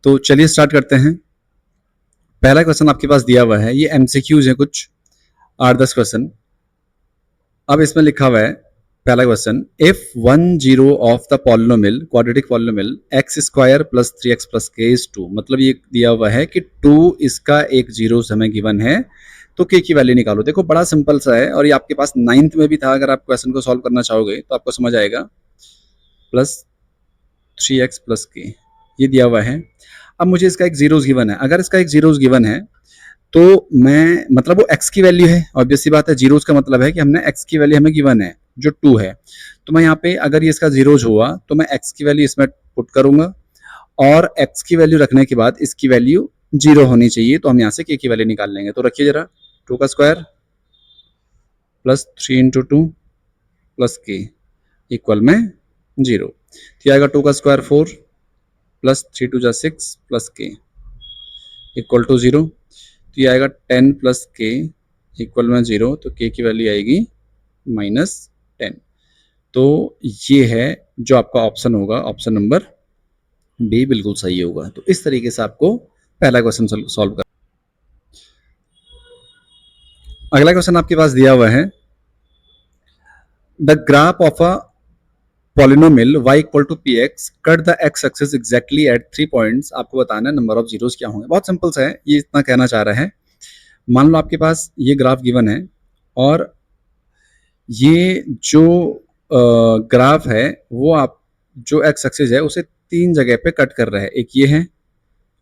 तो चलिए स्टार्ट करते हैं। पहला क्वेश्चन आपके पास दिया हुआ है, ये एमसीक्यूज है कुछ 8-10 क्वेश्चन। अब इसमें लिखा हुआ है पहला question, if 1 0 of the polynomial quadratic polynomial x square plus 3x plus के इज 2, मतलब ये दिया हुआ है कि 2 इसका एक जीरो हमें गिवन है, तो के की वैल्यू निकालो। देखो बड़ा सिंपल सा है और ये आपके पास 9th में भी था। अगर आप क्वेश्चन को सॉल्व करना चाहोगे तो आपको समझ आएगा। प्लस 3x प्लस के ये दिया हुआ है। अब मुझे इसका एक जीरोस गिवन है। अगर इसका एक जीरोस गिवन है तो मैं, मतलब वो x की वैल्यू है, ऑब्वियस सी बात है। जीरोस का मतलब है कि हमने x की वैल्यू हमें गिवन है जो 2 है। तो मैं यहाँ पे अगर ये इसका जीरोस हुआ तो मैं x की वैल्यू इसमें पुट करूंगा और x की वैल्यू रखने के बाद इसकी वैल्यू 0 होनी चाहिए। तो हम यहाँ से k की वैल्यू निकाल लेंगे। तो रखिए जरा, 2 का स्क्वायर प्लस 3 इंटू 2 प्लस के इक्वल में 0। तो आएगा 2 का स्क्वायर 4 प्लस 3 2 जा 6 प्लस के इक्वल टू 0। तो ये आएगा 10 प्लस के इक्वल में 0। तो के की वैल्यू आएगी -10। तो ये है जो आपका ऑप्शन होगा, ऑप्शन नंबर बी बिल्कुल सही होगा। तो इस तरीके से आपको पहला क्वेश्चन सॉल्व कर। अगला क्वेश्चन आपके पास दिया हुआ है, the graph of a polynomial y equal to px cut the x axis exactly at 3 points. आपको बताना है नंबर ऑफ जीरोस क्या होंगे। बहुत सिंपल सा है, ये इतना कहना चाह रहा है। मान लो आपके पास ये ग्राफ गिवन है और ये जो ग्राफ है वो आप जो x एक्सिस है उसे 3 जगह पे कट कर रहा है। एक ये है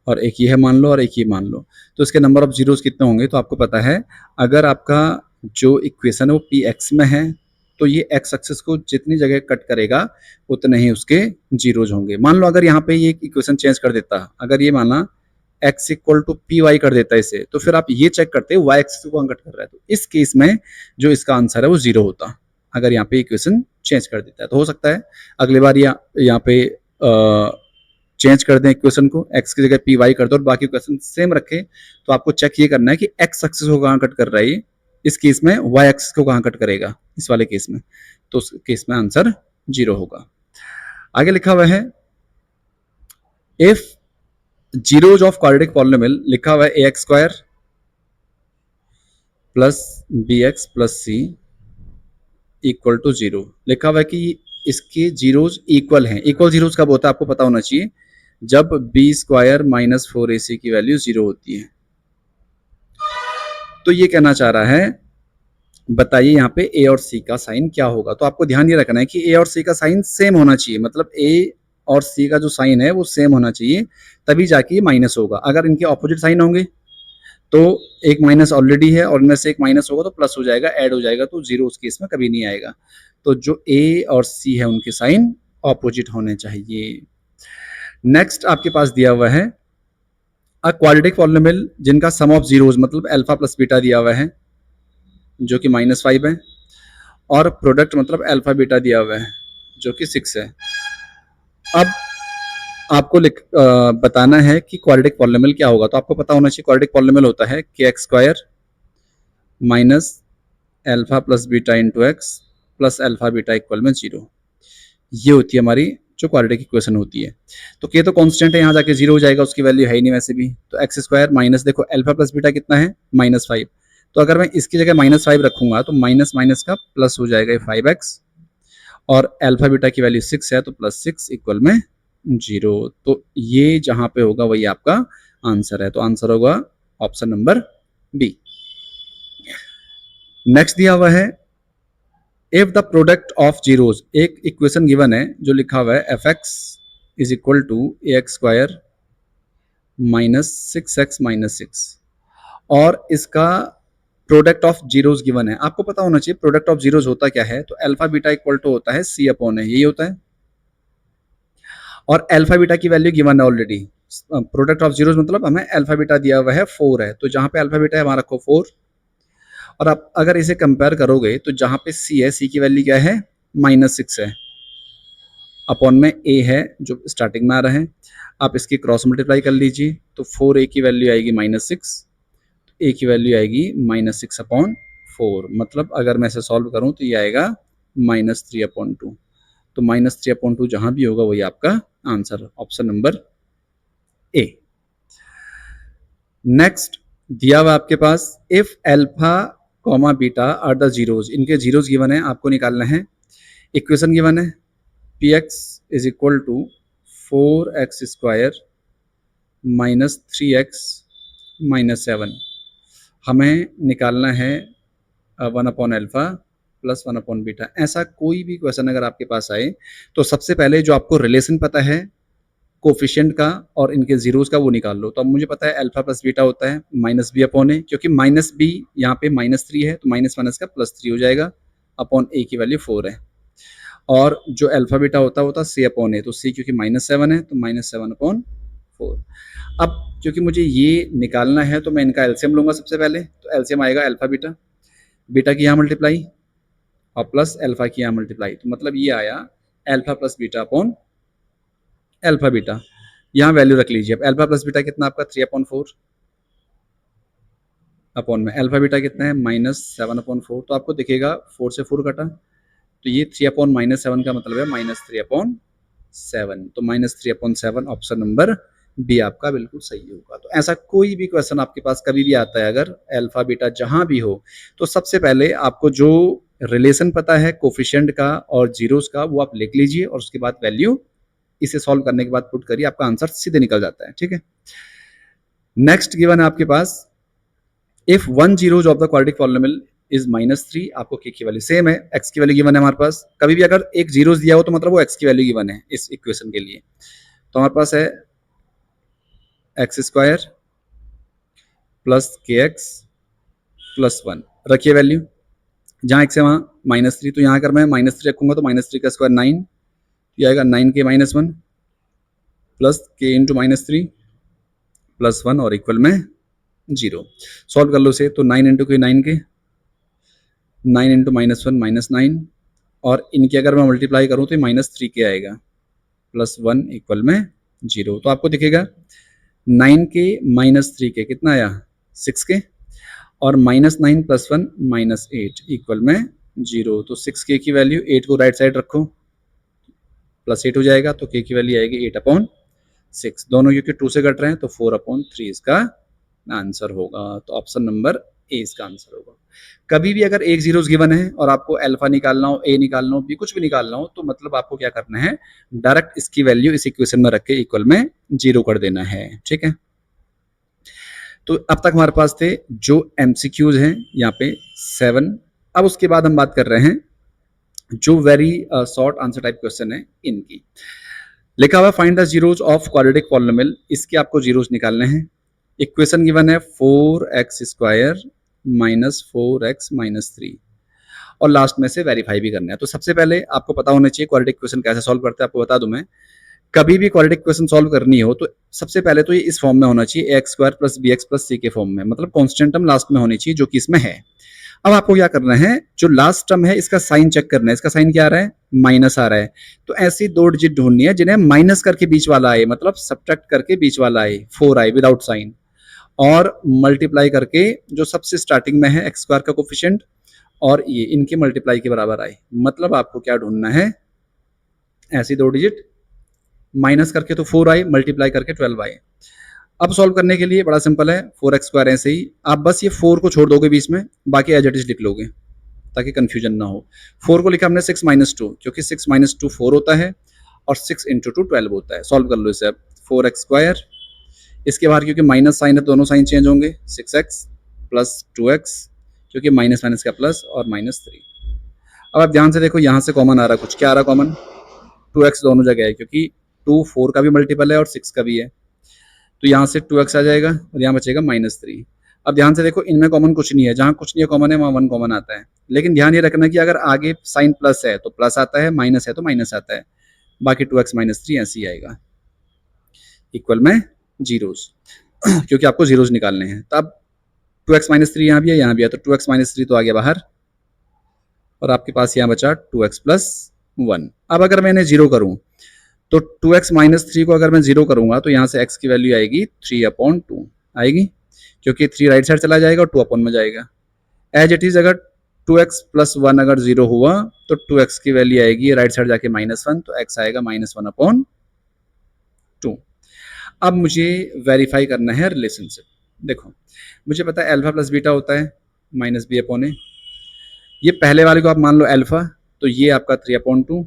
और एक ये है मान लो और एक ये मान लो। तो इसके नंबर ऑफ जीरोस कितने होंगे? तो आपको पता है अगर आपका जो इक्वेशन है वो px में है तो ये x एक्सिस को जितनी जगह कट करेगा उतने ही उसके जीरोज होंगे। मान लो अगर यहाँ पे ये इक्वेशन चेंज कर देता, अगर ये माना x equal to P Y कर देता इसे, तो फिर आप ये चेक करते y एक्सिस को कट कर रहा है। तो इस केस में जो इसका आंसर है वो 0 होता अगर यहाँ पे इक्वेशन चेंज कर देता है। तो हो सकता है अगली बार यहाँ पे चेंज कर दें इक्वेशन को, x की जगह पी वाई कर दो और बाकी इक्वेशन सेम रखें। तो आपको चेक ये करना है कि x एक्सिस को कहाँ कट कर रहा है, इस केस में y एक्सिस को कहाँ कट करेगा, इस वाले केस में। तो उस केस में आंसर 0 होगा। आगे लिखा हुआ है, if zeros of quadratic polynomial, लिखा हुआ है ax square plus bx plus C equal to 0। लिखा हुआ है कि इसके जीरोज इक्वल हैं। इक्वल जीरोज कब होता है आपको पता होना चाहिए, जब बी स्क्वायर माइनस 4ac की वैल्यू 0 होती है। तो ये कहना चाह रहा है, बताइए यहाँ पे ए और सी का साइन क्या होगा। तो आपको ध्यान ये रखना है कि ए और सी का साइन सेम होना चाहिए, मतलब ए और सी का जो साइन है वो सेम होना चाहिए, तभी जाके ये माइनस होगा। अगर इनके ऑपोजिट साइन होंगे तो एक माइनस ऑलरेडी है और इनमें से एक माइनस होगा तो प्लस हो जाएगा, ऐड हो जाएगा, तो 0 उस केस में कभी नहीं आएगा। तो जो ए और सी है उनके साइन ऑपोजिट होने चाहिए। नेक्स्ट आपके पास दिया हुआ है, अ क्वाड्रेटिक पॉलिनोमियल जिनका सम ऑफ जीरोज मतलब अल्फा प्लस बीटा दिया हुआ है जो कि -5 है, और प्रोडक्ट मतलब अल्फा बीटा दिया हुआ है जो कि 6 है। अब आपको बताना है कि क्वाड्रेटिक पॉलिनोमियल क्या होगा। तो आपको पता होना चाहिए क्वाड्रेटिक पॉलिनोमियल होता है kx square minus alpha plus beta into X plus alpha beta equal में 0। ये होती है हमारी जो क्वाड्रेटिक इक्वेशन होती है। तो k तो कांस्टेंट है, यहाँ जाके 0 हो जाएगा, उसकी वैल्यू है ही नहीं वैसे भी। तो एक्स स्क्वायर माइनस, देखो अल्फा प्लस बीटा कितना है -5, तो अगर मैं इसकी जगह -5 रखूंगा तो माइनस माइनस का प्लस हो जाएगा, ये 5x, और अल्फा बीटा की वैल्यू 6 है तो +6 इक्वल में 0। तो ये जहां पे होगा वही आपका आंसर है। तो आंसर होगा ऑप्शन नंबर बी। नेक्स्ट दिया हुआ है, if the product of zeros, एक इक्वेशन गिवन है जो लिखा हुआ है fx is equal to ax square minus 6x minus 6, और इसका प्रोडक्ट ऑफ जीरोज गिवन है। आपको पता होना चाहिए प्रोडक्ट ऑफ जीरोज होता क्या है। तो अल्फा बीटा इक्वल टू होता है c अपॉन है, यही होता है। और अल्फा बीटा की वैल्यू गिवन है ऑलरेडी। प्रोडक्ट ऑफ जीरोज मतलब हमें अल्फा बीटा दिया हुआ है 4 है, तो जहां पे अल्फा बीटा है वहां रखो 4। और आप अगर इसे कंपेयर करोगे तो जहां पे c है, c की वैल्यू क्या है -6 है, अपॉन में a है जो स्टार्टिंग में आ रहा है। आप इसकी क्रॉस मल्टीप्लाई कर लीजिए तो 4a की वैल्यू आएगी -6, a की वैल्यू आएगी -6 अपॉन 4। मतलब अगर मैं इसे सॉल्व करूं तो ये आएगा -3/2। तो -3/2 जहां भी होगा वही आपका answer, option number A. Next दिया हुआ आपके पास if alpha comma beta are the zeros, इनके जीरोज गिवन है, आपको निकालना है। इक्वेशन गिवन है P X is equal to 4x² minus 3x minus 7, हमें निकालना है 1/अल्फा प्लस 1/बीटा। ऐसा कोई भी क्वेश्चन अगर आपके पास आए तो सबसे पहले जो आपको रिलेशन पता है कोफिशिएंट का और इनके जीरोस का वो निकाल लो। तो अब मुझे पता है अल्फा प्लस बीटा होता है माइनस बी अपॉन ए, क्योंकि माइनस बी यहाँ पे -3 है तो माइनस माइनस का +3 हो जाएगा, अपॉन ए की वैल्यू 4 है। और जो अल्फा बीटा होता सी अपॉन ए, तो सी क्योंकि -7 है तो -7/4। अब क्योंकि मुझे ये निकालना है तो मैं इनका एलसीएम लूंगा सबसे पहले, तो एलसीएम आएगा अल्फा बीटा, बीटा की यहाँ मल्टीप्लाई और प्लस अल्फा की यहाँ मल्टीप्लाई, तो मतलब ये आया alpha plus beta upon alpha beta. यहाँ वैल्यू रख लीजिए। अब अल्फा प्लस बीटा कितना आपका 3/4 अपॉन में अल्फा बीटा कितना है -7/4, तो आपको दिखेगा 4 से 4 कटा, तो ये 3/-7 का मतलब है -3/7, तो -3/7 ऑप्शन नंबर बी आपका बिल्कुल सही होगा। तो ऐसा कोई भी क्वेश्चन आपके पास कभी भी आता है अगर अल्फा बीटा जहां भी हो, तो सबसे पहले आपको जो रिलेशन पता है कोफिशिएंट का और जीरोस का वो आप लिख लीजिए और उसके बाद वैल्यू इसे सॉल्व करने के बाद पुट करिए, आपका आंसर सीधे निकल जाता है। ठीक है, नेक्स्ट गिवन है आपके पास if 1 zeros of the quadratic polynomial is -3, आपको के की वैल्यू सेम है, एक्स की वैल्यू गिवन है हमारे पास। कभी भी अगर एक जीरोस दिया हो तो मतलब वो एक्स की वैल्यू गिवन है इस इक्वेशन के लिए, तो हमारे पास है x² प्लस kx प्लस 1, रखिए वैल्यू, जहाँ x है वहाँ -3, तो यहाँ अगर मैं -3 रखूंगा तो -3 का स्क्वायर 9, ये आएगा 9k - 1 plus k into -3 plus 1 और इक्वल में 0। सॉल्व कर लो इसे, तो 9 इंटू के 9 के, 9 इंटू -1 -9, और इनकी अगर मैं मल्टीप्लाई करूँ तो -3k आएगा प्लस 1 इक्वल में 0। तो आपको दिखेगा 9k - 3k कितना आया 6k, और -9 + 1 -8 इक्वल में 0। तो 6k की वैल्यू 8 को राइट साइड रखो प्लस 8 हो जाएगा, तो k की वैल्यू आएगी 8/6, दोनों क्योंकि 2 से कट रहे हैं तो 4/3 इसका आंसर होगा। तो ऑप्शन नंबर ए इसका आंसर होगा। कभी भी अगर एक जीरोस गिवन है और आपको अल्फा निकालना हो, ए निकालना हो, बी कुछ भी निकालना हो, तो मतलब आपको क्या करना है, डायरेक्ट इसकी वैल्यू इस इक्वेशन में रख के इक्वल में 0 कर देना है। ठीक है, तो अब तक हमारे पास थे जो एमसीक्यूज हैं यहाँ पे 7। अब उसके बाद हम बात कर रहे हैं जो very short answer type question है इनकी। लिखा हुआ find the zeros of quadratic polynomial, इसके आपको जीरोस निकालने हैं। इक्वेशन गिवन है 4x² माइनस 4x माइनस 3, और लास्ट में से वेरीफाई भी करना है। तो सबसे पहले आपको पता होना चाहिए क्वाड्रेटिक क्वेश्चन कैसे सॉल्व करते हैं। आपको बता दूं मैं, कभी भी क्वाड्रेटिक क्वेश्चन सॉल्व करनी हो तो सबसे पहले तो ये इस फॉर्म में होना चाहिए ax² + bx + c के फॉर्म में, मतलब कांस्टेंट टर्म लास्ट में होनी चाहिए जो कि इसमें है। अब आपको क्या करना है, जो लास्ट टर्म है इसका साइन चेक करना है, इसका साइन क्या आ रहा है माइनस आ रहा है, तो ऐसी दो डिजिट ढूंढनी है जिन्हें माइनस करके बीच वाला आए, मतलब सब्ट्रैक्ट करके बीच वाला आए, 4 आए विदाउट साइन, और मल्टीप्लाई करके जो सबसे स्टार्टिंग में है x² का कोफिशिएंट और ये इनके मल्टीप्लाई के बराबर आए। मतलब आपको क्या ढूंढना है, ऐसी दो डिजिट माइनस करके तो 4 आए, मल्टीप्लाई करके 12 आए। अब सॉल्व करने के लिए बड़ा सिंपल है, 4x² ऐसे ही आप बस ये 4 को छोड़ दोगे बीच में, बाकी एज इट इज लिख लोगे ताकि कंफ्यूजन ना हो। 4 को लिखा हमने 6 - 2, क्योंकि 6 - 2 4 होता है और 6 × 2 12 होता है। सॉल्व कर लो इसे। अब 4x², इसके बाहर क्योंकि माइनस साइन है दोनों साइन चेंज होंगे, 6x प्लस 2x, क्योंकि माइनस माइनस का प्लस, और -3। अब आप ध्यान से देखो, यहाँ से कॉमन आ रहा है, कुछ क्या आ रहा कॉमन, 2x दोनों जगह है, क्योंकि 2 4 का भी मल्टीपल है और 6 का भी है, तो यहाँ से 2x आ जाएगा और यहाँ बचेगा -3। अब ध्यान से देखो, इनमें कॉमन कुछ नहीं है, जहाँ कुछ नहीं है कॉमन है वहाँ 1 कॉमन आता है, लेकिन ध्यान ये रखना कि अगर आगे साइन प्लस है तो प्लस आता है, माइनस है तो माइनस आता है, बाकी 2x -3 ऐसे ही आएगा इक्वल में जीरोस क्योंकि आपको जीरोस निकालने हैं। तब 2x -3 यहाँ भी है, यहाँ भी है, तो 2x -3 तो आ गया बाहर, और आपके पास यहाँ बचा 2x + 1। अब अगर मैं इन्हें 0 करूँ तो 2x -3 को अगर मैं 0 करूंगा तो यहाँ से x की वैल्यू आएगी 3/2 आएगी, क्योंकि 3 राइट साइड चला जाएगा और 2 अपॉन में जाएगा। एज इट इज अगर 2x + 1 अगर 0 हुआ तो 2x की वैल्यू आएगी राइट साइड जाके -1, तो x आएगा -1/2। अब मुझे वेरीफाई करना है रिलेशनशिप। देखो मुझे पता है अल्फा प्लस बीटा होता है माइनस बी अपॉन ए। ये पहले वाले को आप मान लो अल्फा, तो ये आपका 3/2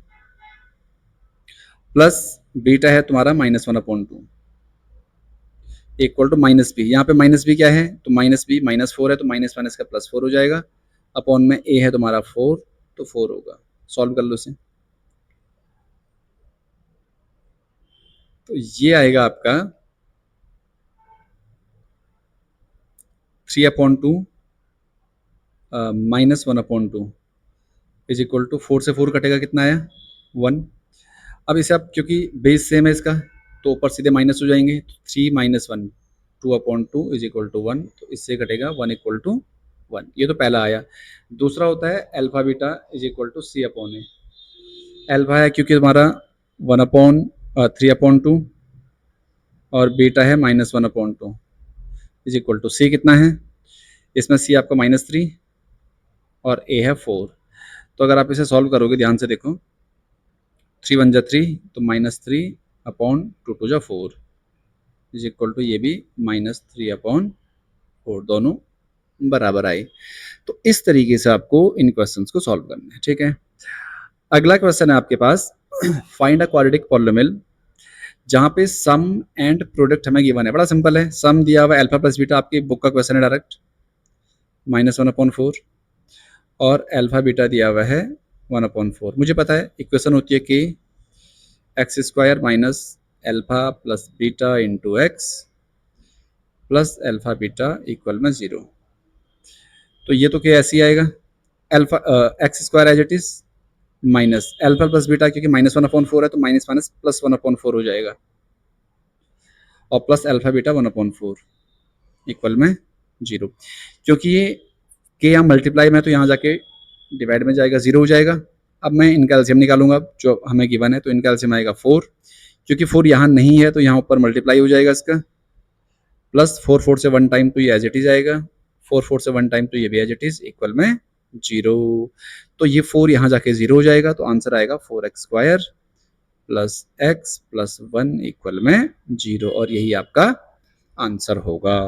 प्लस बीटा है तुम्हारा -1/2 इक्वल टू माइनस बी। यहाँ पे माइनस बी क्या है, तो माइनस बी -4 है, तो माइनस माइनस का +4 हो जाएगा। अपॉन में ए है तुम्हारा 4, तो 4 होगा। सॉल्व कर लो इसे, तो ये आएगा आपका 3/2 -1/2 इज इक्वल टू 4 से 4 कटेगा, कितना आया 1। अब इसे आप क्योंकि बेस सेम है इसका, तो ऊपर सीधे माइनस हो जाएंगे, 3 - 1 2/2 इज इक्वल टू 1, तो इससे कटेगा 1 इक्वल टू 1। ये तो पहला आया। दूसरा होता है alpha beta is equal to C upon A. Alpha है क्योंकि तुम्हारा 3/2 और बीटा है -1/2 इज इक्वल टू सी कितना है, इसमें सी आपका -3 और ए है 4। तो अगर आप इसे सॉल्व करोगे ध्यान से देखो, 3 × 1 = 3, तो -3/2 2 = 4 इज इक्वल टू ये भी -3/4, दोनों बराबर आए। तो इस तरीके से आपको इन क्वेश्चंस को सॉल्व करना है, ठीक है। अगला क्वेश्चन है आपके पास फाइंड अ क्वाड्रेटिक पॉलिनोमियल, जहां पे सम एंड प्रोडक्ट हमें गिवन है। बड़ा सिंपल है, सम दिया हुआ है अल्फा प्लस बीटा, आपकी बुक का क्वेश्चन है डायरेक्ट, -1/4 और अल्फा बीटा दिया हुआ है 1/4। मुझे पता है इक्वेशन होती है कि x² minus alpha plus beta into X plus alpha beta equal में 0। तो ये तो क्या ऐसे ही आएगा, alpha x² as it is minus alpha plus beta, क्योंकि -1/4 है तो माइनस माइनस +1/4 हो जाएगा, और प्लस अल्फा बीटा 1/4 इक्वल में 0। क्योंकि ये के यहाँ मल्टीप्लाई में, तो यहाँ जाके डिवाइड में जाएगा, 0 हो जाएगा। अब मैं इनका एलसीएम निकालूंगा जो हमें गिवन है, तो इनका एलसीएम आएगा 4, क्योंकि 4 यहाँ नहीं है तो यहाँ ऊपर मल्टीप्लाई हो जाएगा इसका, प्लस 4 से 1 टाइम तो ये एज इट इज आएगा, 4 से 1 टाइम तो ये भी एज इट इज इक्वल में 0। तो ये 4 यहाँ जाके 0 हो जाएगा, तो आंसर आएगा 4x² plus x plus 1 equal में 0, और यही आपका आंसर होगा।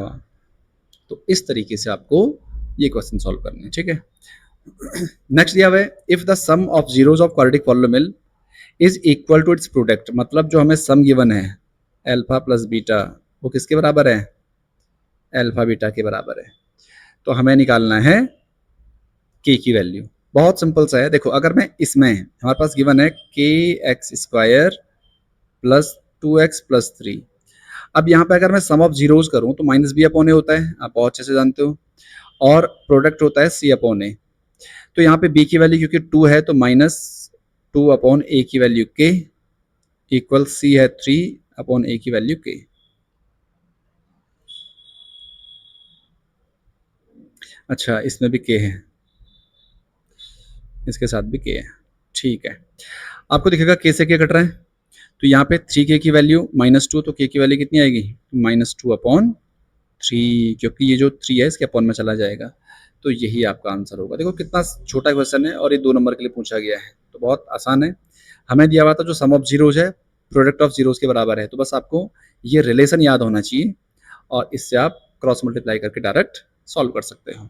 तो इस तरीके से आपको ये क्वेश्चन सॉल्व करने हैं, ठीक है। नेक्स्ट दिया हुआ है if the sum of zeros of quadratic polynomial is equal to its product, मतलब जो हमें सम गिवन है अल्फा प्लस बीटा, वो किसके बराबर है, अल्फा बीटा के बराबर है। तो हमें निकालना है के की वैल्यू। बहुत सिंपल सा है, देखो अगर मैं इसमें हमारे पास गिवन है kx² प्लस 2x प्लस 3। अब यहाँ पे अगर मैं सम ऑफ जीरोस करूँ तो -b/a होता है, आप बहुत अच्छे से जानते हो, और प्रोडक्ट होता है c/a। तो यहाँ पे b की वैल्यू क्योंकि 2 है तो -2/a की वैल्यू k इक्वल c है 3/a की वैल्यू k। अच्छा इसमें भी k है, इसके साथ भी k है, ठीक है। आपको दिखेगा k से k कट रहा है, तो यहाँ पे 3k की वैल्यू -2, तो k की वैल्यू कितनी आएगी, -2/3, क्योंकि ये जो 3 है इसके अपॉन में चला जाएगा। तो यही आपका आंसर होगा। देखो कितना छोटा क्वेश्चन है, और ये 2 नंबर के लिए पूछा गया है, तो बहुत आसान है। हमें दिया हुआ था जो सम ऑफ जीरोज है प्रोडक्ट ऑफ जीरोज के बराबर है, तो बस आपको ये रिलेशन याद होना चाहिए, और इससे आप क्रॉस मल्टीप्लाई करके डायरेक्ट सॉल्व कर सकते हो।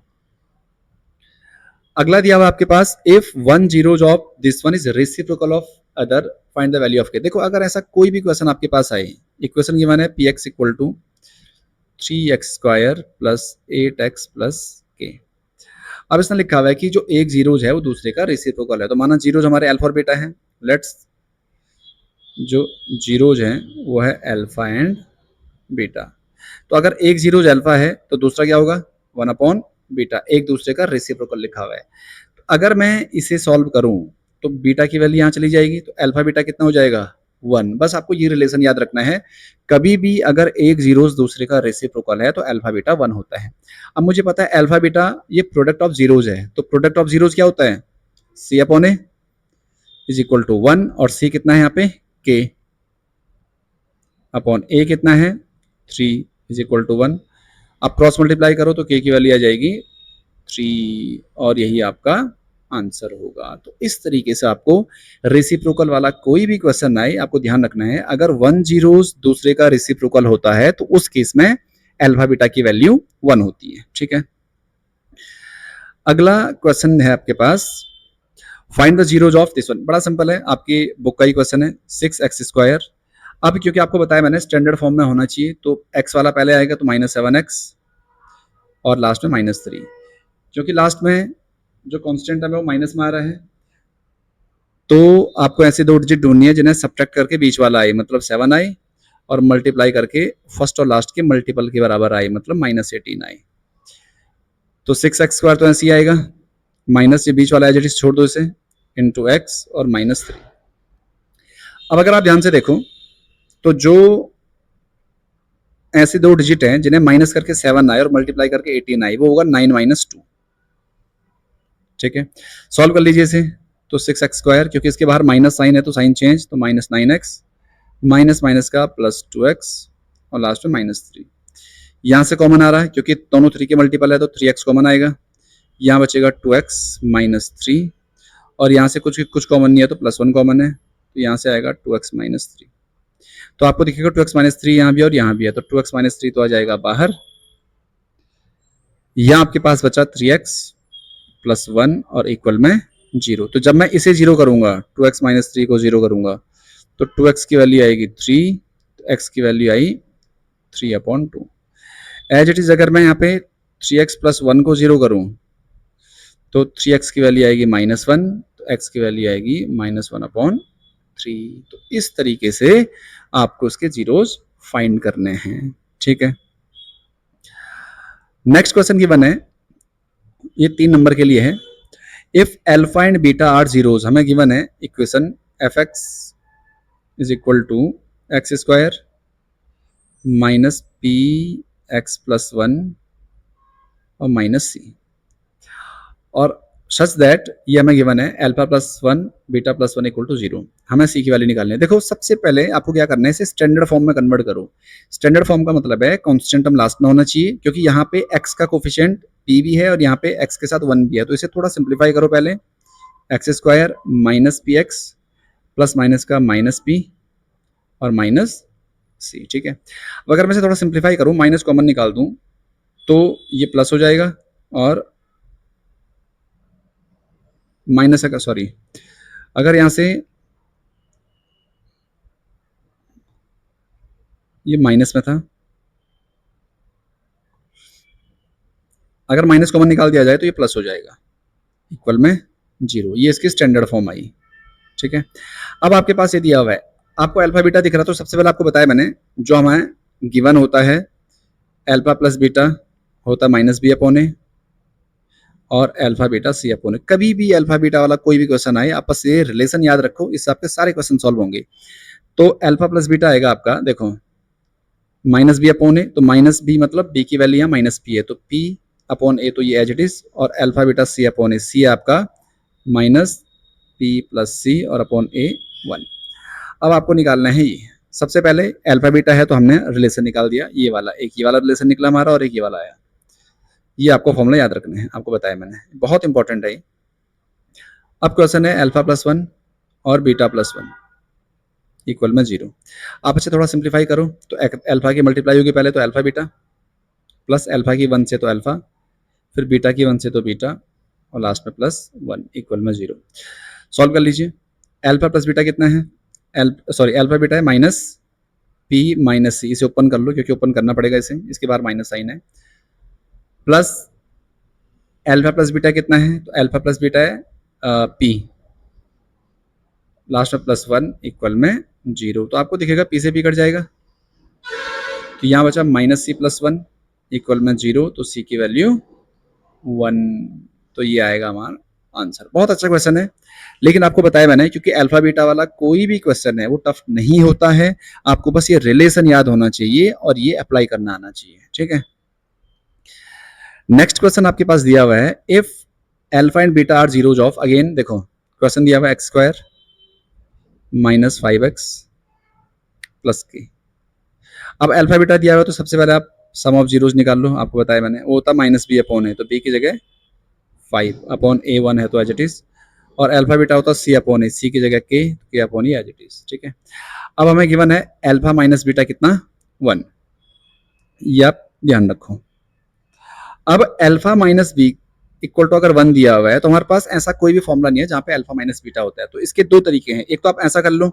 अगला दिया हुआ आपके पास if one zeros of this one is reciprocal of other find the value of K. देखो अगर ऐसा कोई भी क्वेश्चन आपके पास आए, इक्वेशन गिवन है px equal to 3x² plus 8x plus k। अब इसमें लिखा हुआ है कि जो एक जीरोज है वो दूसरे का रेसिप्रोकल है, तो माना जीरोज हमारे अल्फा और बीटा है, लेट्स जो जीरोज हैं वो है अल्फा एंड बीटा। तो अगर एक जीरोज अल्फा है तो दूसरा क्या होगा 1/बीटा, एक दूसरे का रेसिप्रोकल लिखा हुआ है। तो अगर मैं इसे सॉल्व करूं तो बीटा की वैल्यू यहाँ चली जाएगी, तो अल्फा बीटा कितना हो जाएगा 1। बस आपको ये रिलेशन याद रखना है, कभी भी अगर एक जीरोज दूसरे का रेसिप्रोकल है तो अल्फा बीटा 1 होता है। अब मुझे पता है अल्फा बीटा ये प्रोडक्ट ऑफ जीरोज है, तो प्रोडक्ट ऑफ जीरोज क्या होता है c/a इज इक्वल टू 1, और c कितना है यहाँ पे k अपॉन a कितना है 3 इज इक्वल टू 1। अब क्रॉस मल्टीप्लाई करो तो k की वैल्यू आ जाएगी 3, और यही आपका आंसर होगा। तो इस तरीके से आपको रेसिप्रोकल वाला कोई भी क्वेश्चन आए, आपको ध्यान रखना है, अगर 1 जीरोस दूसरे का रेसिप्रोकल होता है तो उस केस में अल्फा बीटा की वैल्यू 1 होती है। ठीक है, अगला क्वेश्चन है आपके पास, find the zeros of this one. बड़ा सिंपल है, आपकी बुक का ही क्वेश्चन है, 6x²। अब क्योंकि आपको बताया मैंने स्टैंडर्ड फॉर्म में होना चाहिए, तो x वाला पहले आएगा तो -7x और लास्ट में -3, क्योंकि लास्ट में जो कांस्टेंट है वो माइनस में आ रहा है, तो आपको ऐसे दो डिजिट ढूंढनी है जिन्हें सब्ट्रैक्ट करके बीच वाला आए, मतलब 7 आए, और मल्टीप्लाई करके फर्स्ट और लास्ट के मल्टीपल के बराबर आए, मतलब -18 आए। तो 6x² तो ऐसे ही आएगा, माइनस ये बीच वाला एज इट इज छोड़ दो इसे, इंटू एक्स और -3। अब अगर आप ध्यान से देखो तो जो ऐसे दो डिजिट हैं जिन्हें माइनस करके 7 आए और मल्टीप्लाई करके 18 आए, वो होगा 9 - 2। ठीक है, सॉल्व कर लीजिए इसे। तो 6x², क्योंकि इसके बाहर माइनस साइन है तो साइन चेंज, तो -9x, माइनस माइनस का +2x और लास्ट में -3। यहाँ से कॉमन आ रहा है क्योंकि दोनों 3 के मल्टीपल है, तो 3x कॉमन आएगा, यहाँ बचेगा 2x - 3, और यहाँ से कुछ कॉमन नहीं है तो +1 कॉमन है, तो यहाँ से आएगा 2x - 3। तो आपको दिखेगा 2x - 3 यहाँ भी और यहाँ भी है, तो 2x - 3 तो आ जाएगा बाहर। यहाँ आपके पास बचा 3x + 1 और इक्वल में 0। तो जब मैं इसे 0 करूंगा, 2x - 3 को 0 करूंगा, तो 2x की वैल्यू आएगी 3, तो x की वैल्यू आई 3/2। एज इट इज अगर मैं यहाँ पे 3x + 1 को 0 करूँ, तो 3x की वैल्यू आएगी -1, तो x की वैल्यू आएगी -1/3। तो इस तरीके से आपको इसके जीरोस फाइंड करने हैं। ठीक है, नेक्स्ट क्वेश्चन गिवन है, ये 3 नंबर के लिए है। If alpha and beta are zeros, हमें गिवन है equation fx is equal to x² minus px + 1 और -c, और सच दैट ये हमें गिवन है अल्फा + 1 बीटा + 1 इक्वल टू 0। हमें सी की वैल्यू निकालनी है। देखो सबसे पहले आपको क्या करना है, इसे स्टैंडर्ड फॉर्म में कन्वर्ट करो। स्टैंडर्ड फॉर्म का मतलब है कांस्टेंट टर्म लास्ट में होना चाहिए, क्योंकि यहाँ पे x का कोफिशिएंट p भी है और यहाँ पे x के साथ 1 भी है, तो इसे थोड़ा सिंप्लीफाई करो पहले। x² minus px plus minus का -p और -c। ठीक है, अब अगर मैं इसे थोड़ा सिंप्लीफाई करूँ, माइनस कॉमन निकाल दूँ, तो ये प्लस हो जाएगा, और माइनस का सॉरी, अगर यहाँ से ये माइनस में था, अगर माइनस कॉमन निकाल दिया जाए तो ये प्लस हो जाएगा, इक्वल में 0। ये इसकी स्टैंडर्ड फॉर्म आई। ठीक है, अब आपके पास ये दिया हुआ है, आपको अल्फा बीटा दिख रहा, तो सबसे पहले आपको बताया मैंने, जो हमें गिवन होता है अल्फा + बीटा होता -b/a और अल्फा बीटा c/a। कभी भी अल्फा बीटा वाला कोई भी क्वेश्चन आए, आप बस ये रिलेशन याद रखो, इससे आपके सारे क्वेश्चन सॉल्व होंगे। तो अल्फा + बीटा आएगा आपका, देखो -b/a, तो -b मतलब b की वैल्यू यहाँ -p है, तो p/a, तो ये एज इट इज, और अल्फा बीटा c/a, c है आपका -p + c और /a1। अब आपको निकालना है ये, सबसे पहले अल्फा बीटा है तो हमने रिलेशन निकाल दिया, ये वाला, एक ये वाला रिलेशन निकला हमारा और एक ये वाला आया। ये आपको फॉर्मूला याद रखने हैं, आपको बताया मैंने, बहुत इंपॉर्टेंट है। अब क्वेश्चन है अल्फा + 1 और बीटा + 1 इक्वल में 0। आप इसे थोड़ा सिंप्लीफाई करो, तो अल्फा की मल्टीप्लाई होगी पहले, तो अल्फा बीटा, प्लस अल्फा की 1 से तो अल्फा, फिर बीटा की 1 से तो बीटा, और लास्ट में +1 इक्वल में 0। सॉल्व कर लीजिए। अल्फा + बीटा कितना है, अल्फा बीटा है -p - c, इसे ओपन कर लो क्योंकि ओपन करना पड़ेगा इसे, इसके बाहर माइनस साइन है, प्लस अल्फा + बीटा कितना है, तो अल्फा + बीटा है p, लास्ट में +1 इक्वल में 0। तो आपको दिखेगा p से p कट जाएगा, तो यहाँ बचा -c + 1 इक्वल में 0, तो c की वैल्यू 1। तो ये आएगा हमारा आंसर। बहुत अच्छा क्वेश्चन है, लेकिन आपको बताया मैंने, क्योंकि अल्फा बीटा वाला कोई भी क्वेश्चन है वो टफ नहीं होता है, आपको बस ये रिलेशन याद होना चाहिए और ये अप्लाई करना आना चाहिए। ठीक है, नेक्स्ट क्वेश्चन आपके पास दिया हुआ है, if alpha and beta are zeros of, again देखो क्वेश्चन दिया हुआ है x² - 5x + k। अब अल्फा बीटा दिया हुआ है तो सबसे पहले आप सम ऑफ जीरोज निकाल लो, आपको बताया मैंने, वो होता -b/a है, तो b की जगह 5/a1 है तो एज इट इज, और अल्फा बीटा होता है सी अपॉन ए, सी की जगह K upon E as it is, ठीक है। अब हमें गिवन है अल्फा माइनस बीटा कितना, 1, ये आप ध्यान रखो। अब alpha minus B equal to अगर 1 दिया हुआ है तो हमारे पास ऐसा कोई भी फॉर्मूला नहीं है जहां पे अल्फा माइनस बीटा होता है। तो इसके दो तरीके हैं, एक तो आप ऐसा कर लो,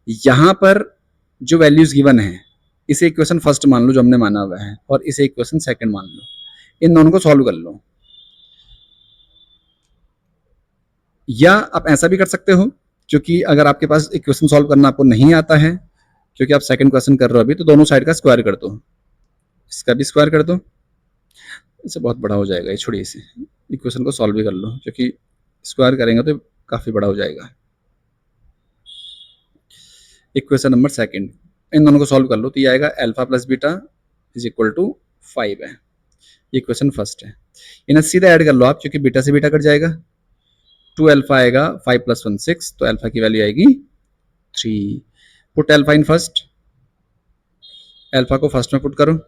यहां पर जो वैल्यूज गिवन है इसे इक्वेशन फर्स्ट मान लो जो हमने माना हुआ है, और इसे इक्वेशन सेकंड मान लो, इन दोनों को सॉल्व कर लो। या आप ऐसा भी कर सकते हो, क्योंकि अगर आपके पास इक्वेशन सॉल्व करना आपको नहीं आता है, क्योंकि आप सेकंड क्वेश्चन कर रहे हो अभी, तो दोनों साइड का स्क्वायर कर दो, इसका भी स्क्वायर कर दो, इससे बहुत बड़ा हो जाएगा, ये छोड़िए, इसे इक्वेशन को सॉल्व भी कर लो, क्योंकि स्क्वायर करेंगे तो काफ़ी बड़ा हो जाएगा। इक्वेशन नंबर सेकंड, इन दोनों को सॉल्व कर लो तो ये आएगा alpha plus beta is equal to 5 है, ये इक्वेशन फर्स्ट है। इन्हें सीधा ऐड कर लो आप, क्योंकि बीटा से बीटा कट जाएगा, 2 अल्फा आएगा, 5 प्लस 1 6, तो अल्फा की वैल्यू आएगी 3। Put alpha in first, alpha को फर्स्ट में पुट करो, तो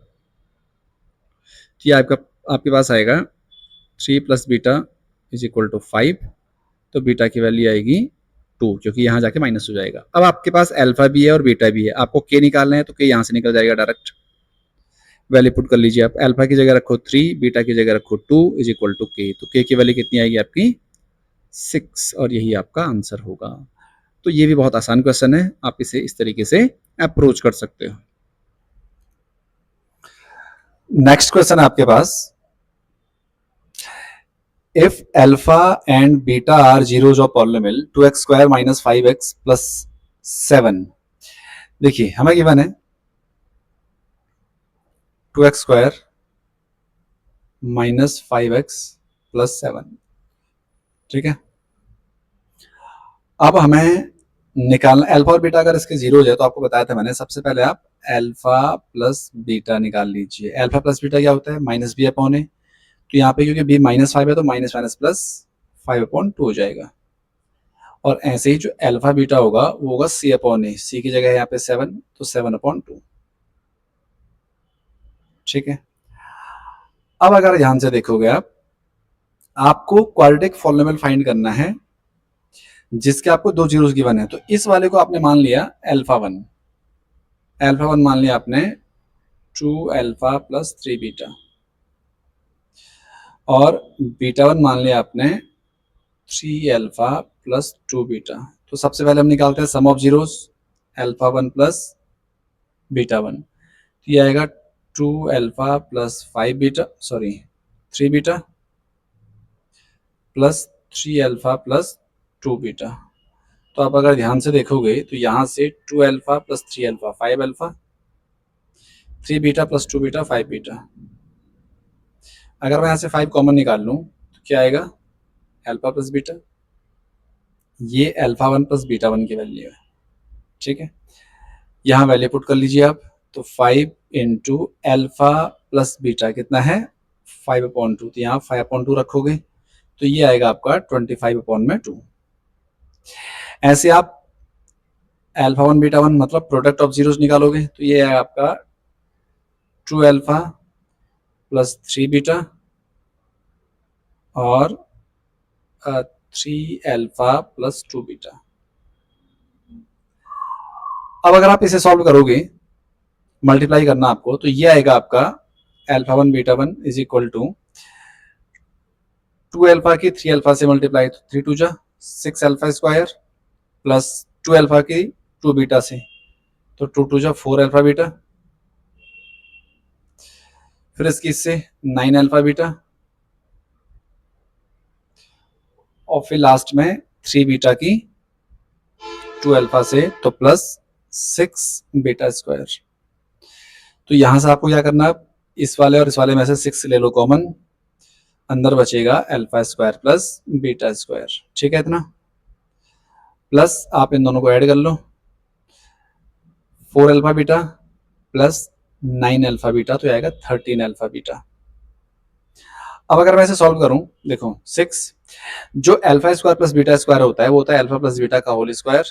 ये आपके पास आएगा 3 plus beta is equal to 5, तो बीटा की वैल्यू आएगी 2, क्योंकि यहाँ जाके माइनस हो जाएगा। अब आपके पास अल्फा भी है और बीटा भी है, आपको के निकालना है तो के यहाँ से निकल जाएगा डायरेक्ट, वैल्यू पुट कर लीजिए आप, अल्फा की जगह रखो 3, बीटा की जगह रखो 2 इज इक्वल टू के, तो के की वैल्यू कितनी आएगी आपकी 6, और यही आपका आंसर होगा। तो ये भी बहुत आसान क्वेश्चन है, आप इसे इस तरीके से अप्रोच कर सकते हो। नेक्स्ट क्वेश्चन आपके पास, if alpha and beta are zeros of polynomial 2x square minus 5x plus 7, देखिए हमें गिवन है 2x square minus 5x plus 7, ठीक है। अब हमें निकालना अल्फा और बीटा, अगर इसके जीरो है तो आपको बताया था मैंने, सबसे पहले आप अल्फा प्लस बीटा निकाल लीजिए। अल्फा प्लस बीटा क्या होता है, माइनस बी अपॉन ए, तो यहाँ पे क्योंकि बी -5 है तो माइनस माइनस प्लस 5/2 हो जाएगा। और ऐसे ही जो अल्फा बीटा होगा वो होगा सी अपॉन ए, सी की जगह है यहाँ पे 7, तो 7/2, ठीक है। अब अगर ध्यान से देखोगे आप, आपको क्वाड्रेटिक पॉलिनोमियल फाइंड करना है जिसके आपको दो जीरोस गिवन है, तो इस वाले को आपने मान लिया अल्फा 1, अल्फा 1 मान लिया आपने 2 अल्फा प्लस 3 बीटा, और बीटा 1 मान लिया आपने 3 अल्फा प्लस 2 बीटा। तो सबसे पहले हम निकालते हैं sum of zeros, alpha 1 plus beta 1, तो ये आएगा 2 alpha plus 5 beta, sorry 3 beta plus 3 alpha plus 2 beta. तो आप अगर ध्यान से देखोगे तो यहाँ से 2 alpha plus 3 alpha 5 alpha, 3 beta plus 2 beta 5 beta. अगर मैं यहाँ से 5 कॉमन निकाल लूँ तो क्या आएगा, अल्फा प्लस बीटा, ये अल्फा 1 प्लस बीटा 1 की वैल्यू है, ठीक है। यहाँ वैल्यू पुट कर लीजिए आप, तो 5 इंटू अल्फा प्लस बीटा कितना है 5/2, तो यहाँ 5/2 रखोगे तो ये आएगा आपका 25/2। ऐसे आप अल्फा 1 बीटा 1 मतलब प्रोडक्ट ऑफ जीरोस निकालोगे तो ये है आपका 2 अल्फा प्लस 3 बीटा और 3 अल्फा प्लस 2 बीटा। अब अगर आप इसे सॉल्व करोगे, मल्टीप्लाई करना आपको, तो ये आएगा आपका alpha 1 beta 1 is equal to 2 alpha की 3 अल्फा से मल्टीप्लाई, तो 3 2 जा 6 अल्फा स्क्वायर प्लस 2 अल्फा की 2 बीटा से, तो 2 2 जा 4 अल्फा बीटा, फिर इसकी इससे 9 अल्फा बीटा, और फिर लास्ट में 3 बीटा की 2 अल्फा से, तो प्लस 6 बीटा स्क्वायर। तो यहां से आपको क्या करना है, इस वाले और इस वाले में से 6 ले लो कॉमन, अंदर बचेगा alpha square plus beta square, ठीक है इतना। प्लस आप इन दोनों को ऐड कर लो, 4 alpha beta plus 9 alpha beta, तो आएगा 13 अल्फा बीटा। अब अगर मैं इसे सॉल्व करूं, देखो 6 जो alpha square plus beta square होता है वो होता है अल्फा प्लस बीटा का whole square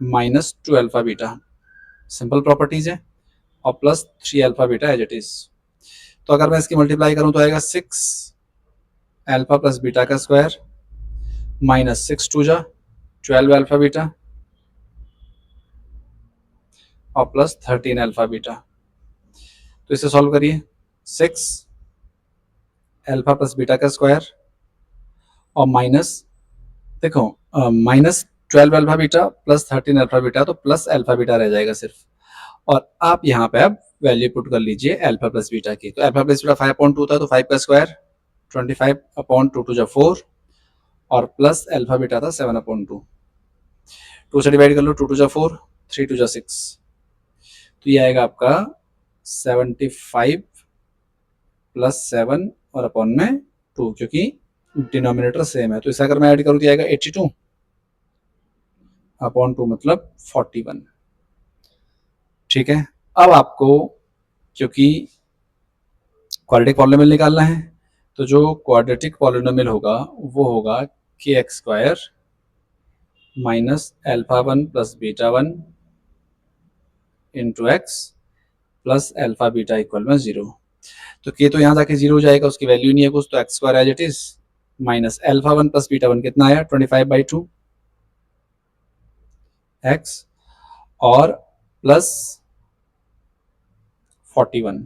minus 2 alpha beta, simple properties है, और plus 3 alpha beta as it is. तो अगर मैं इसकी मल्टीप्लाई करूं तो आएगा 6 अल्फा प्लस बीटा का स्क्वायर माइनस 6 टू जा 12 अल्फा बीटा और प्लस 13 अल्फा बीटा। तो इसे सॉल्व करिए। 6 अल्फा प्लस बीटा का स्क्वायर और माइनस, देखो minus 12 alpha beta plus 13 alpha beta, तो प्लस अल्फा बीटा रह जाएगा सिर्फ। और आप यहाँ पे अब वैल्यू पुट कर लीजिए अल्फा प्लस बीटा की। तो अल्फा प्लस बीटा 5/2 था, तो 5 का स्क्वायर 25/2 टू जा 4 और प्लस अल्फा बीटा था 7/2। 2 से डिवाइड कर लो, 2 टू जा 4, 3 टू जा 6, तो ये आएगा आपका 75 प्लस 7 और अपॉन में 2, क्योंकि डिनोमिनेटर सेम है। तो इसे अगर मैं ऐड करूँ तो आएगा 82 अपॉन 2 मतलब 41। ठीक है, अब आपको क्योंकि क्वाड्रेटिक पॉलिनोमियल निकालना है, तो जो क्वाड्रेटिक पॉलिनोमियल होगा वो होगा के x square minus alpha 1 plus beta 1 into X plus alpha beta equal में 0। तो के तो यहाँ जाके 0 हो जाएगा, उसकी वैल्यू नहीं है कुछ, तो X square as it is minus alpha 1 plus beta 1 कितना आया 25/2 एक्स और प्लस 41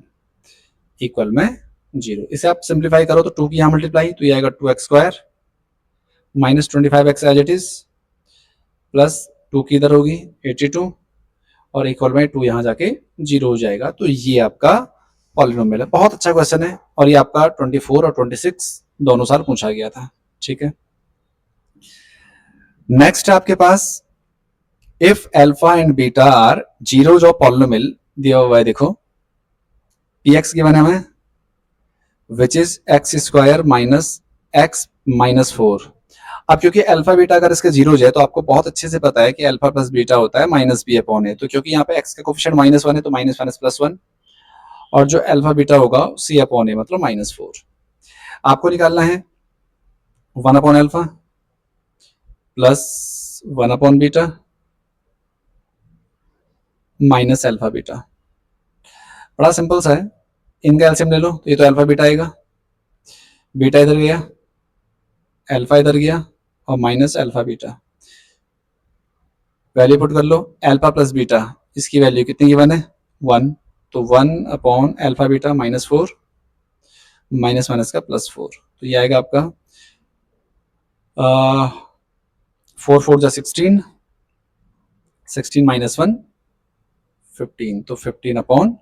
इक्वल में 0। इसे आप सिंप्लीफाई करो तो 2 की यहाँ मल्टीप्लाई, तो ये आएगा 2x square minus 25x as it is plus 2 की इधर होगी 82 और इक्वल में 2 यहाँ जाके 0 हो जाएगा। तो ये आपका पॉलिनोमियल है। बहुत अच्छा क्वेश्चन है और ये आपका 24 और 26 दोनों साल पूछा गया था। ठीक है, नेक्स्ट आपके पास if alpha and beta are zeros of polynomial दिया हुआ है। देखो पी एक्स गिवन है हमें which is X square minus X minus 4। अब क्योंकि अल्फा बीटा अगर इसके जीरोज है तो आपको बहुत अच्छे से पता है कि अल्फा प्लस बीटा होता है माइनस बी अपॉन ए। तो क्योंकि यहाँ पे एक्स का कोफिशिएंट -1 है तो -1 प्लस 1 और जो अल्फा बीटा होगा सी अपॉन ए मतलब -4। आपको निकालना है 1 upon alpha plus 1 upon beta minus alpha beta. बड़ा सिंपल सा है, इनका एलसीएम ले लो तो ये तो अल्फा बीटा आएगा, बीटा इधर गया, अल्फा इधर गया और minus alpha beta. Value put कर लो, अल्फा प्लस बीटा इसकी वैल्यू कितनी गिवन है 1, तो 1 upon alpha beta -4 minus minus का +4, तो ये आएगा आपका 4 4 जा 16, 16 माइनस 1 15, तो 15 अपॉन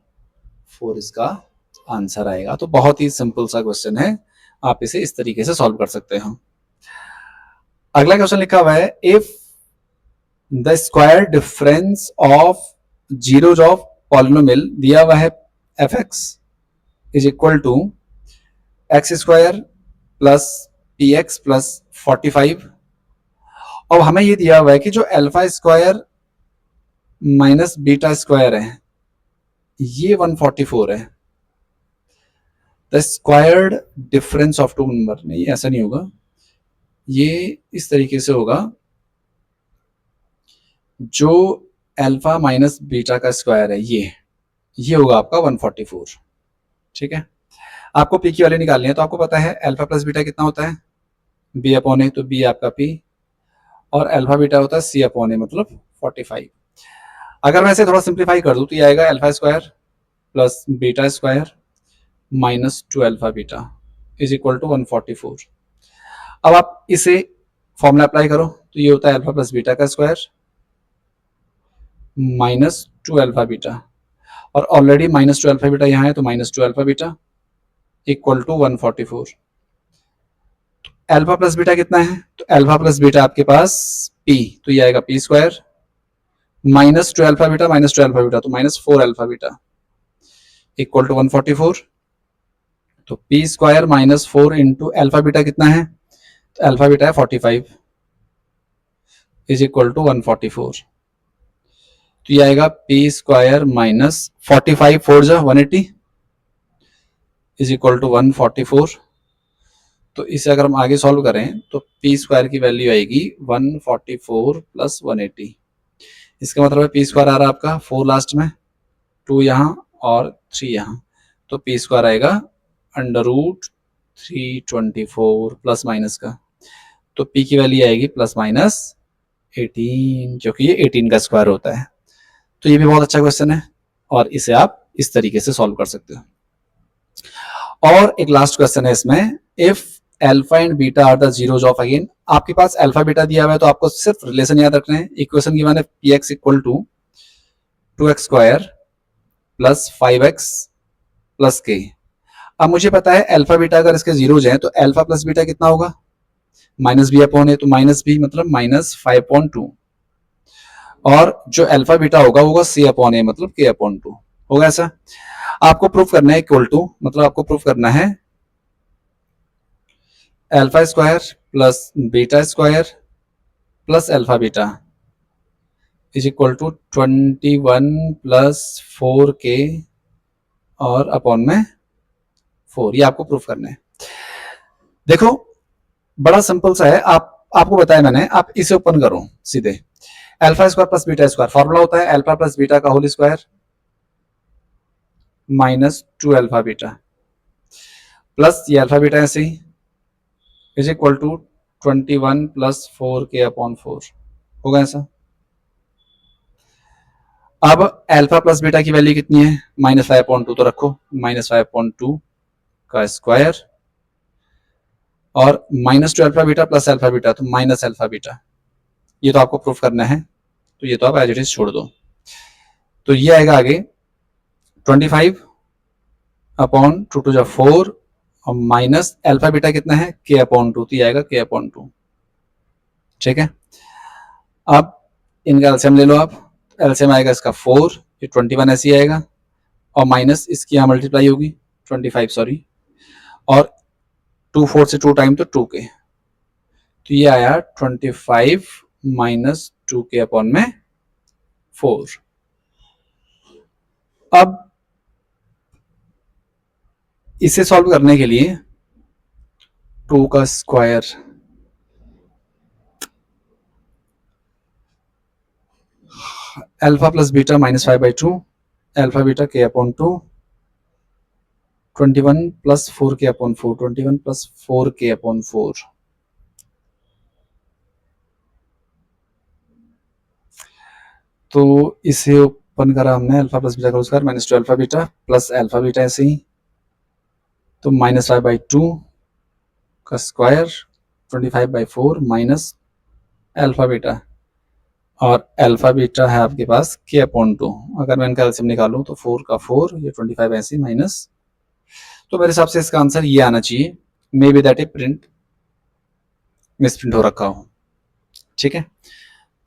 4 इसका आंसर आएगा। तो बहुत ही सिंपल सा क्वेश्चन है, आप इसे इस तरीके से सॉल्व कर सकते हो। अगला क्वेश्चन लिखा हुआ है if the square difference of zeros of polynomial दिया हुआ है F X is equal to X square plus P X plus 45। और हमें ये दिया हुआ है कि जो alpha square minus beta square है ये 144 है। The squared difference of two number, नहीं ऐसा नहीं होगा, ये इस तरीके से होगा, जो अल्फा माइनस बीटा का स्क्वायर है ये होगा आपका 144। ठीक है, आपको पी की वैल्यू निकालनी है, तो आपको पता है अल्फा प्लस बीटा कितना होता है बी अपॉन ए, तो बी आपका पी और अल्फा बीटा होता है सी अपॉन ए मतलब 45। अगर मैं इसे थोड़ा सिंप्लीफाई कर दूं तो ये आएगा alpha square plus beta square minus 2 alpha beta is equal to 144। अब आप इसे फॉर्मूला अप्लाई करो तो ये होता है अल्फा प्लस बीटा का स्क्वायर माइनस 2 अल्फा बीटा, और ऑलरेडी -2 अल्फा बीटा यहाँ है तो -2 alpha beta equal to 144। Alpha plus beta कितना है, तो अल्फा प्लस बीटा आपके पास p, तो ये आएगा p square -2 alpha beta -2 alpha beta तो -4 अल्फा बीटा इक्वल टू 144। तो p square -4 into alpha beta कितना है, तो अल्फा बीटा है 45 इज इक्वल टू 144। तो ये आएगा p स्क्वायर माइनस 45 4 जा 180 इज इक्वल टू 144। तो इसे अगर हम आगे सॉल्व करें तो पी स्क्वायर की वैल्यू आएगी 144 प्लस 180। इसका मतलब है पी स्क्वायर आ रहा है आपका 4 लास्ट में, 2 यहाँ और 3 यहाँ, तो पी स्क्वायर आएगा अंडर रूट 324 प्लस माइनस का, तो p की वैल्यू आएगी प्लस माइनस 18, जो कि ये 18 का स्क्वायर होता है। तो ये भी बहुत अच्छा क्वेश्चन है और इसे आप इस तरीके से सॉल्व कर सकते हो। और एक लास्ट क्वेश्चन है इसमें, if alpha and beta are the zeros of, again आपके पास अल्फा बीटा दिया हुआ है तो आपको सिर्फ रिलेशन याद रखना है। इक्वेशन गिवन है px equal to 2x square plus 5x plus k। अब मुझे पता है अल्फा बीटा अगर इसके जीरोज हैं तो अल्फा प्लस बीटा कितना होगा, माइनस बी अपॉन है, तो माइनस बी मतलब -5/2, और जो अल्फा बीटा होगा c अपॉन ए मतलब k अपॉन 2 होगा। ऐसा आपको प्रूफ करना है इक्वल टू, मतलब आपको प्रूफ करना है alpha square plus beta square plus alpha beta is equal to 21 plus 4k और अपॉन में 4। ये आपको प्रूफ करना है। देखो बड़ा सिंपल सा है, आपको बताया मैंने, आप इसे ओपन करो सीधे। Alpha square plus beta square formula होता है अल्फा प्लस बीटा का whole square -2 alpha beta plus ये अल्फा बीटा ऐसे ही is equal to 21 plus 4k upon 4 होगा ऐसा। अब अल्फा प्लस बीटा की वैल्यू कितनी है, -5/2 तो रखो, -5/2 का स्क्वायर और -2 alpha beta plus alpha beta तो माइनस अल्फा बीटा। ये तो आपको प्रूफ करना है, तो ये तो आप एज इट इज छोड़ दो। तो ये आएगा आगे 25 अपॉन 2 टू 4 और माइनस अल्फा बीटा कितना है k अपॉन 2, तो ये आएगा k अपॉन 2। ठीक है, अब इनका एलसीएम ले लो आप, एलसीएम आएगा इसका 4, ये 21 ऐसे ही आएगा और माइनस इसकी यहाँ मल्टीप्लाई होगी 25 सॉरी, और 2 4 से 2 टाइम तो 2k, तो ये आया 25 माइनस 2k अपॉन में 4। अब इसे सॉल्व करने के लिए 2 का square alpha plus beta -5/2 alpha beta k upon 2 21 plus 4k upon 4 21 plus 4k upon 4। तो इसे ओपन करा हमने, अल्फा प्लस बीटा का square -2 alpha beta plus alpha beta ऐसे ही, तो -5/2 का स्क्वायर 25/4 माइनस अल्फा बीटा, और अल्फा बीटा है आपके पास k अपॉन 2। अगर मैं इनका एलसीएम निकालूं तो 4 का 4, ये 25 ऐसे माइनस, तो मेरे हिसाब से इसका आंसर ये आना चाहिए, may be that A print misprint हो रखा हो। ठीक है,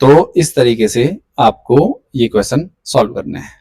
तो इस तरीके से आपको ये क्वेश्चन सॉल्व करना है।